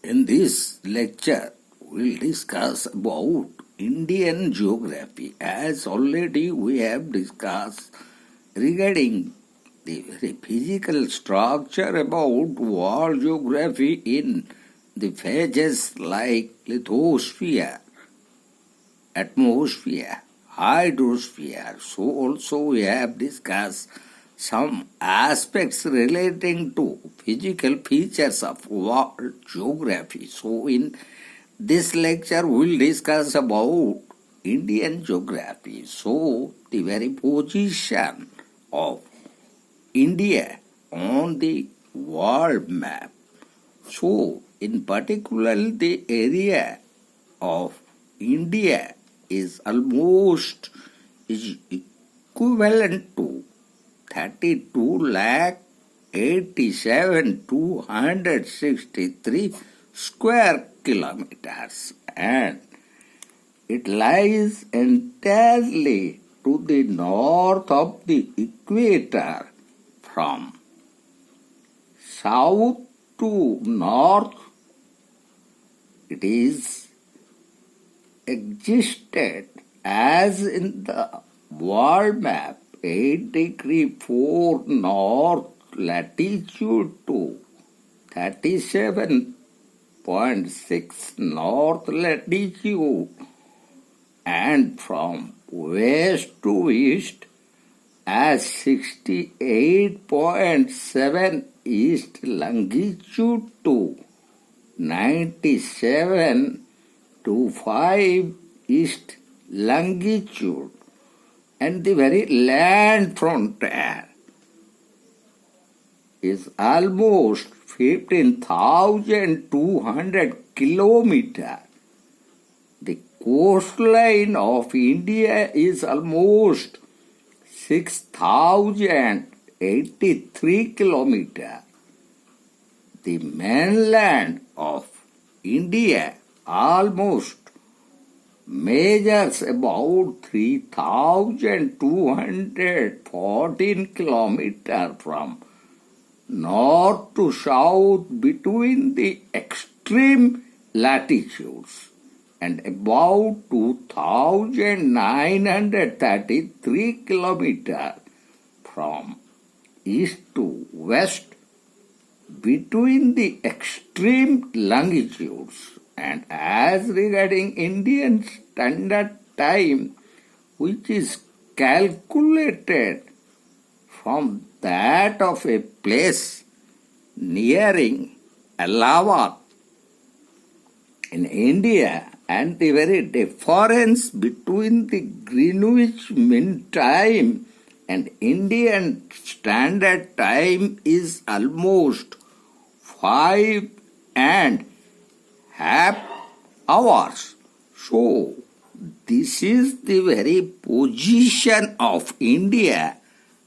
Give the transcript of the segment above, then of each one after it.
In this lecture, we'll discuss about Indian geography, as already we have discussed regarding the very physical structure about world geography in the phases like lithosphere, atmosphere, hydrosphere. So also we have discussed some aspects relating to physical features of world geography. So in this lecture we will discuss about Indian geography. So the very position of India on the world map. So in particular the area of India is almost is equivalent to 32,87,263 square kilometers, and it lies entirely to the north of the equator. From south to north, it is existed as in the world map 8° 4 north latitude to 37.6 north latitude, and from west to east as 68.7 east longitude to 97 to 5 east longitude, and the very land frontier is almost 15,200 kilometers. The coastline of India is almost 6,083 kilometers. The mainland of India almost measures about 3,214 kilometers from north to south between the extreme latitudes, and about 2,933 kilometers from east to west between the extreme longitudes. And as regarding Indian Standard Time, which is calculated from that of a place nearing Allahabad in India, and the very difference between the Greenwich Mean Time and Indian Standard Time is almost 5.5 hours. So this is the very position of India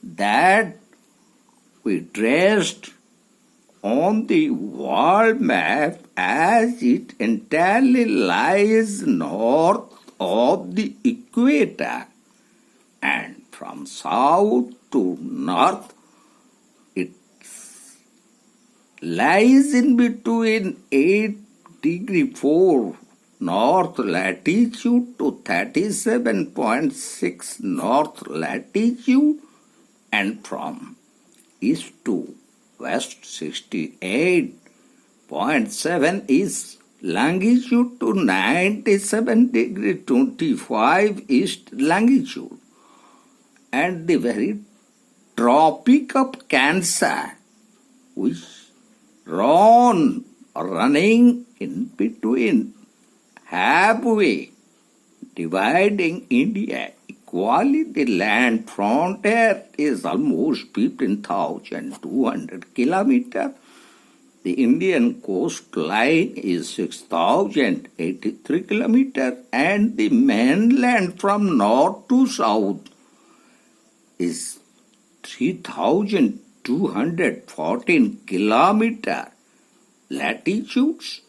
that we traced on the world map, as it entirely lies north of the equator, and from south to north it lies in between 8° 4 north latitude to 37.6 north latitude, and from east to west 68.7 is longitude to 97° 25 east longitude, and the very Tropic of Cancer, which running in between halfway dividing India equally, the land frontier is almost 15,200 kilometers. The Indian coastline is 6,083 kilometers, and the mainland from north to south is 3,214 kilometers latitudes,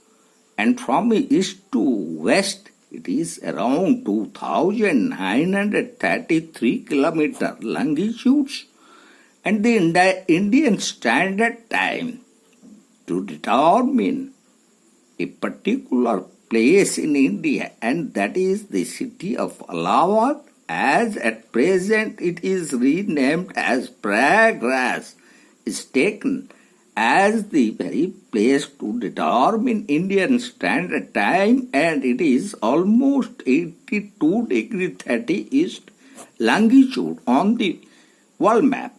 and from east to west it is around 2,933 kilometers longitudes, and the Indian Standard Time to determine a particular place in India, and that is the city of Allahabad. As at present it is renamed as Prayagraj, is taken as the very place to determine Indian Standard Time, and it is almost 82 degree 30 east longitude on the world map.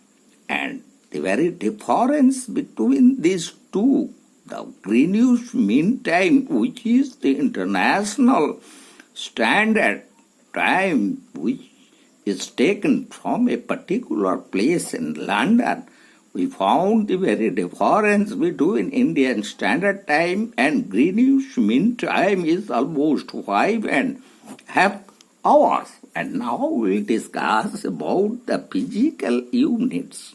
And the very difference between these two, the Greenwich Mean Time, which is the international standard time, which is taken from a particular place in London, we found the very difference between Indian Standard Time and Greenwich Mean Time is almost 5.5 hours. And now we'll discuss about the physical units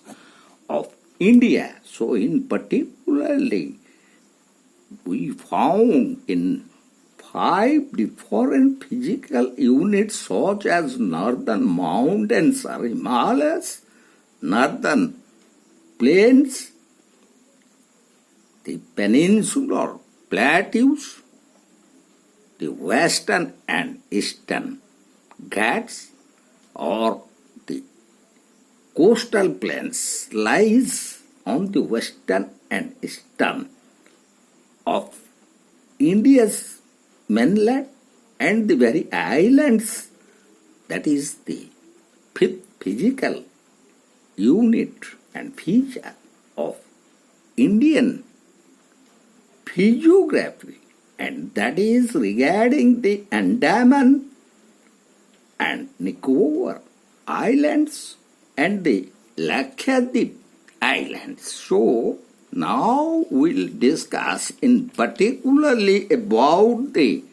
of India. So in particularly, we found in 5 different physical units such as northern mountains or Himalayas, northern plains, the peninsular plateaus, the western and eastern Ghats, or the coastal plains lies on the western and eastern of India's mainland, and the very islands, that is the fifth physical unit and feature of Indian physiography, and that is regarding the Andaman and Nicobar Islands and the Lakshadweep Islands. So now we'll discuss in particularly about the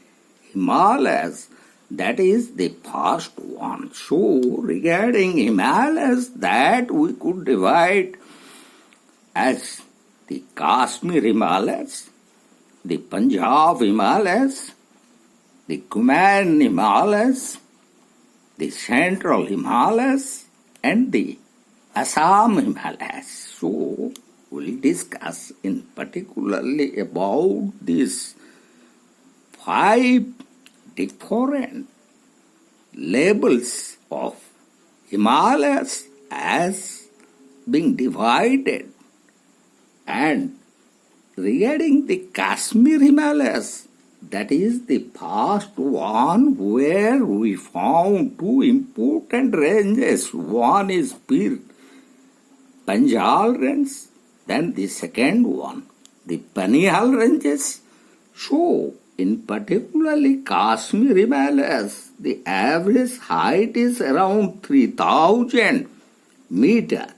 Himalayas. That is the first one. So regarding Himalayas, that we could divide as the Kashmir Himalayas, the Punjab Himalayas, the Kumaon Himalayas, the Central Himalayas, and the Assam Himalayas. So we'll discuss in particularly about these 5 different levels of Himalayas as being divided. And regarding the Kashmir Himalayas, that is the first one where we found 2 important ranges. One is Pir Panjal range, then the second one, the Panihal ranges. So, in particularly Kashmir Himalayas, the average height is around 3,000 meters.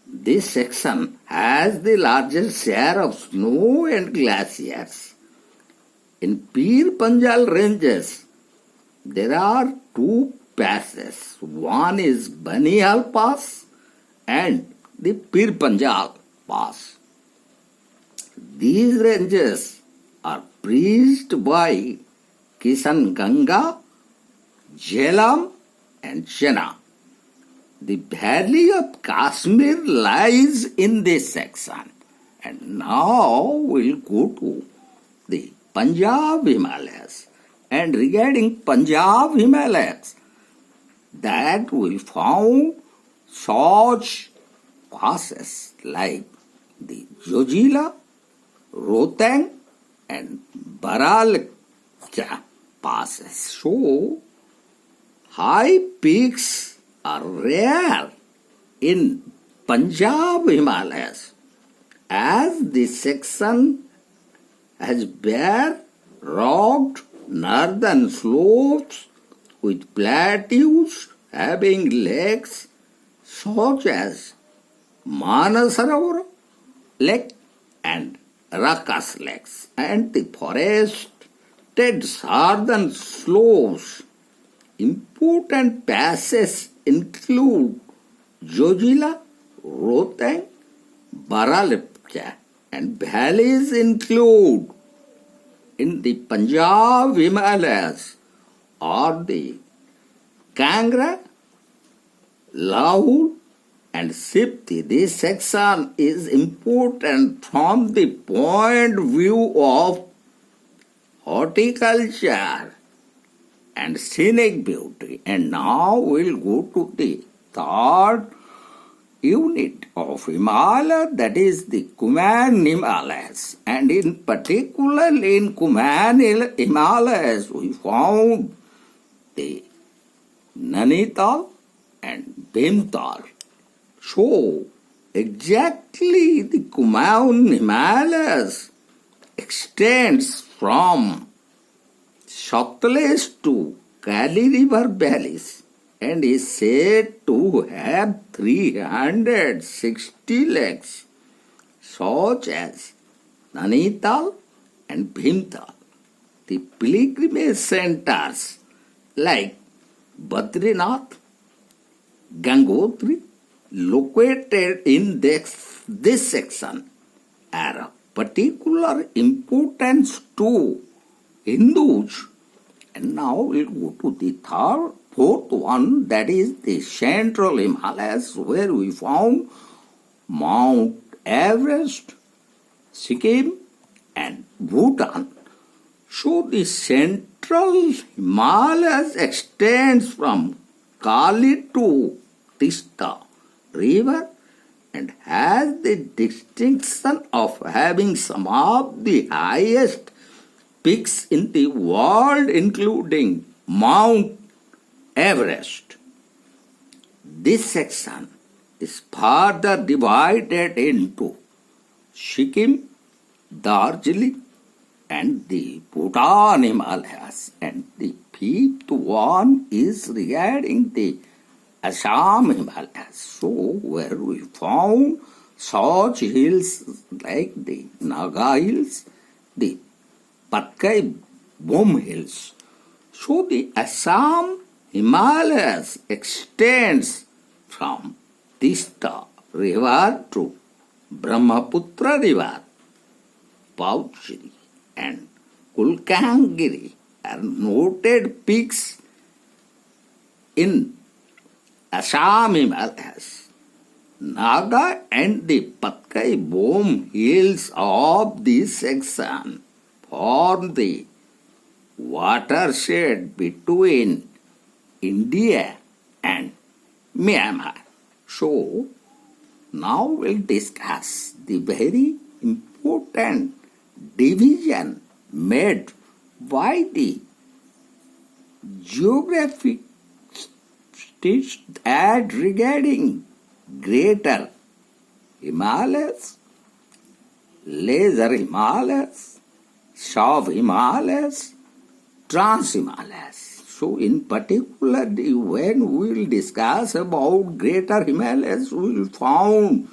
This section has the largest share of snow and glaciers. In Pir Panjal ranges, there are 2 passes. One is Banihal Pass and the Pir Panjal Pass. These ranges are bridged by Kishan Ganga, Jhelum and Chena. The valley of Kashmir lies in this section. And now we'll go to the Punjab Himalayas. And regarding Punjab Himalayas, that we found such passes like the Jojila, Rohtang and Baralcha passes. So, high peaks are rare in Punjab Himalayas, as this section has bare, rocked northern slopes with plateaus having lakes such as Manasarovar Lake and Rakas Lakes, and the forested southern slopes. Important passes include Jojila, Rohtang, Baralipcha, and valleys include in the Punjab Himalayas are the Kangra, Lahul, and Sipti. This section is important from the point of view of horticulture, and scenic beauty. And now we'll go to the third unit of Himalaya, that is the Kumaon Himalayas. And in particular in Kumaon Himalayas we found the Nainital and Bhimtal. So exactly the Kumaon Himalayas extends from Satluj to Kali River valleys and is said to have 360 lakes, such as Nainital and Bhimtal. The pilgrimage centers like Badrinath, Gangotri, located in this section, are of particular importance to Hindus. And now we'll go to the fourth one, that is the Central Himalayas, where we found Mt.Everest, Sikkim, and Bhutan. So the Central Himalayas extends from Kali to Tista river and has the distinction of having some of the highest peaks in the world, including Mount Everest. This section is further divided into Sikkim, Darjeeling, and the Bhutan Himalayas. And the fifth one is regarding the Assam Himalayas. So where we found such hills like the Naga Hills, the Patkai Bom Hills. So the Assam Himalayas extends from Tista River to Brahmaputra River. Pauchiri and Kulkangiri are noted peaks in Assam Himalayas. Naga and the Patkai Bom Hills of this section form the watershed between India and Myanmar. So, now we'll discuss the very important division made by the geographic states that regarding Greater Himalayas, Lesser Himalayas, South Himalayas, Trans Himalayas. So in particular, when we will discuss about Greater Himalayas, we will found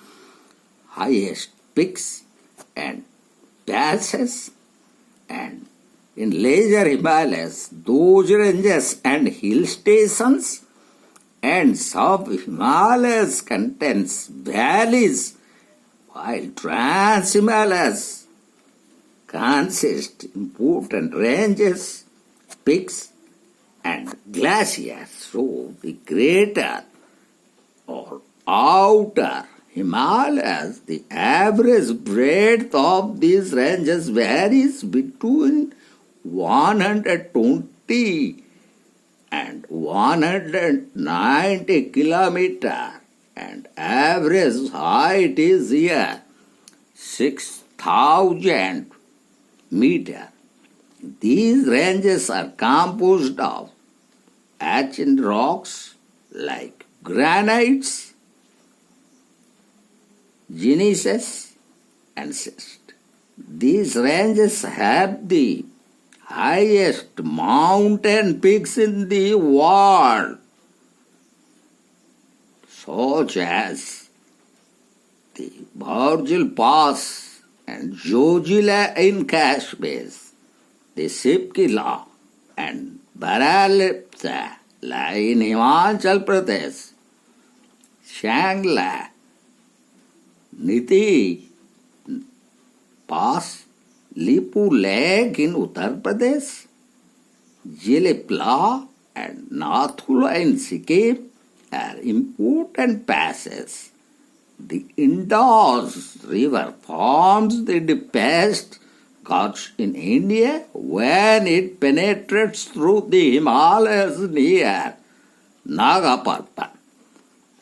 highest peaks and passes, and in Lesser Himalayas, those ranges and hill stations, and South Himalayas contains valleys, while Trans Himalayas consist important ranges, peaks, and glaciers. So the greater or outer Himalayas, the average breadth of these ranges varies between 120 and 190 kilometer, and average height is here 6,000 meter. These ranges are composed of ancient rocks like granites, gneisses, and schist. These ranges have the highest mountain peaks in the world, such as the Burjil Pass and Jojila in Kashmir, the Sipkila and Baralipsa lie in Himachal Pradesh, Shangla, Niti Pass, Lipu Lake in Uttar Pradesh, Jilipla and Nathula in Sikkim are important passes. The Indus River forms the deepest Because in India, when it penetrates through the Himalayas near Nagaparbat,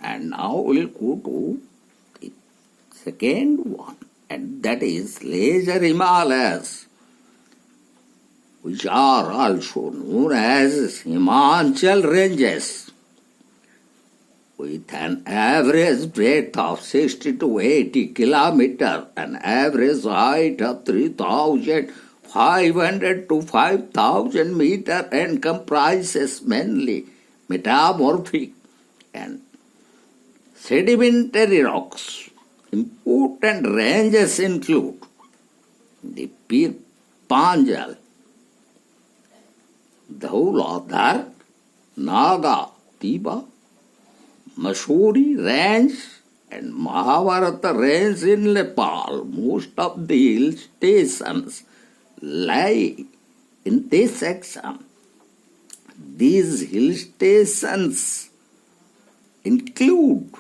and now we'll go to the second one, and that is Lesser Himalayas, which are also known as Himachal ranges, with an average breadth of 60 to 80 kilometers, an average height of 3,500 to 5,000 meters, and comprises mainly metamorphic and sedimentary rocks. Important ranges include the Pir Panjal, Dhauladhar, Naga Tiba, Mussoorie Range, and Mahabharata Range in Nepal. Most of the hill stations lie in this section. These hill stations include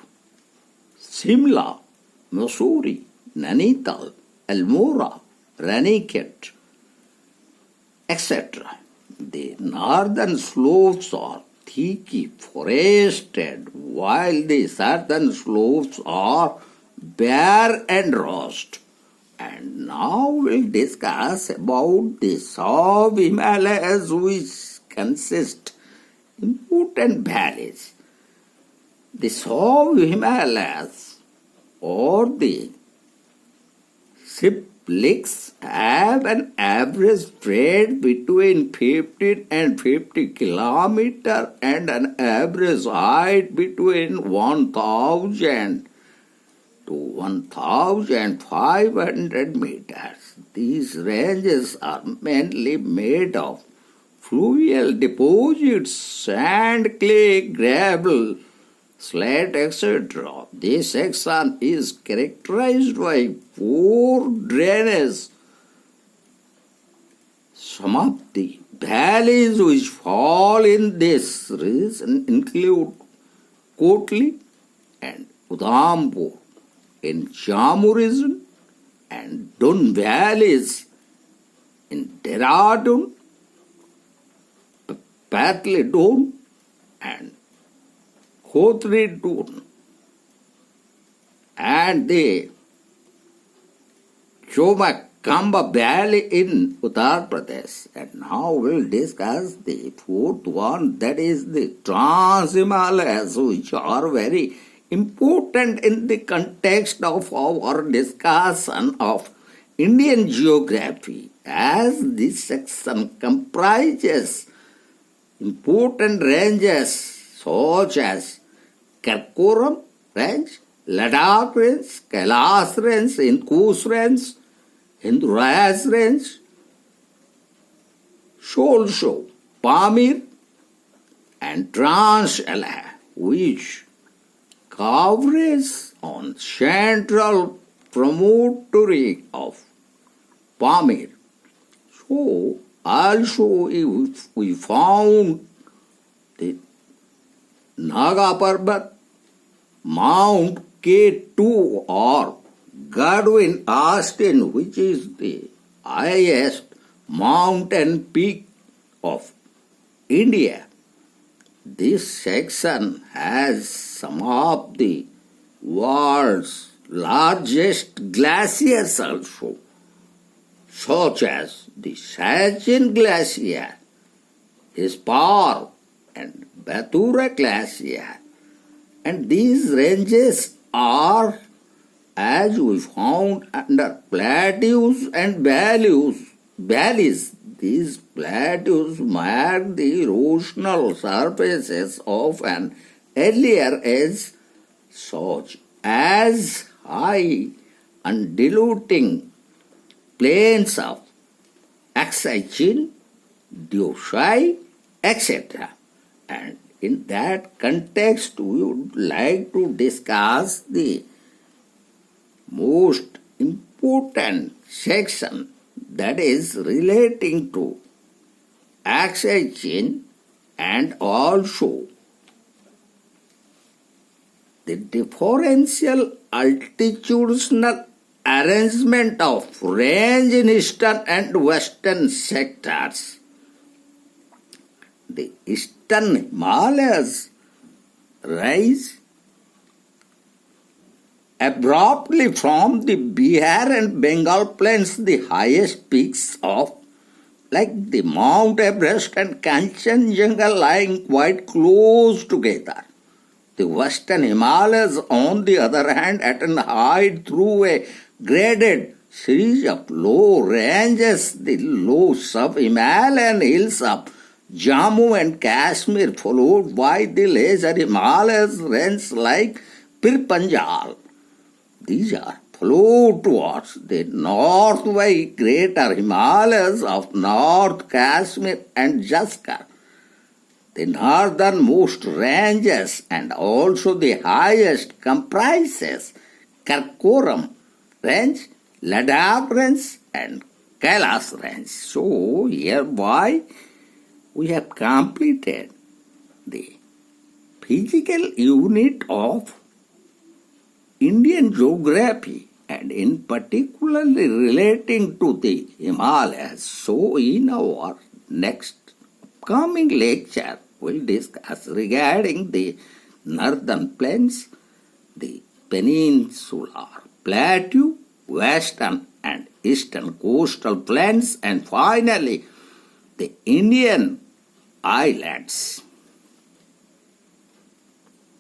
Simla, Mussoorie, Nainital, Almora, Ranikhet, etc. The northern slopes are thickly forested, while the southern slopes are bare and rust. And now we'll discuss about the sub-Himalayas, which consist important valleys. The sub-Himalayas or the Siblics have an average breadth between 15 and 50 kilometers and an average height between 1,000 to 1,500 meters. These ranges are mainly made of fluvial deposits, sand, clay, gravel, slate, etc. This section is characterized by poor drainage. Some of the valleys which fall in this region include Kotli and Udhampur in Jammu region, and Dun valleys in Dehradun, Patli Dun, and Khotri Dun, and the Chomakamba Valley in Uttar Pradesh. And now we'll discuss the fourth one, that is the Trans-Himalayas, which are very important in the context of our discussion of Indian geography, as this section comprises important ranges such as Karakoram Range, Ladakh Range, Kailash Range, Indus Range, Hinduraj Range, Sholsho, Pamir, and Trans-Alai, which covers on central promontory of Pamir. So, also if we found the Naga Parbat, Mount K2 or Godwin Austen, which is the highest mountain peak of India. This section has some of the world's largest glaciers also, such as the Siachen Glacier, Spar, and Batura Glacier. And these ranges are, as we found, under plateaus and valleys. These plateaus mark the erosional surfaces of an earlier age, such as high undulating plains of Aksai-Chin, Diosai, etc. And in that context, we would like to discuss the most important section, that is relating to Aksai-Chin and also the differential altitudinal arrangement of range in eastern and western sectors. The eastern Himalayas rise abruptly from the Bihar and Bengal plains, the highest peaks of like the Mt.Everest and Kanchenjunga lying quite close together. The western Himalayas, on the other hand, at an height through a graded series of low ranges, the low sub-Himalayan hills of Jammu and Kashmir, followed by the lesser Himalayas range like Pir Panjal. These are followed towards the north by greater Himalayas of North Kashmir and Jaskar. The northernmost ranges and also the highest comprises Karakoram range, Ladakh range and Kailas range. So hereby we have completed the physical unit of Indian geography and in particularly relating to the Himalayas. So in our next coming lecture, we'll discuss regarding the northern plains, the peninsular plateau, western and eastern coastal plains, and finally the Indian islands.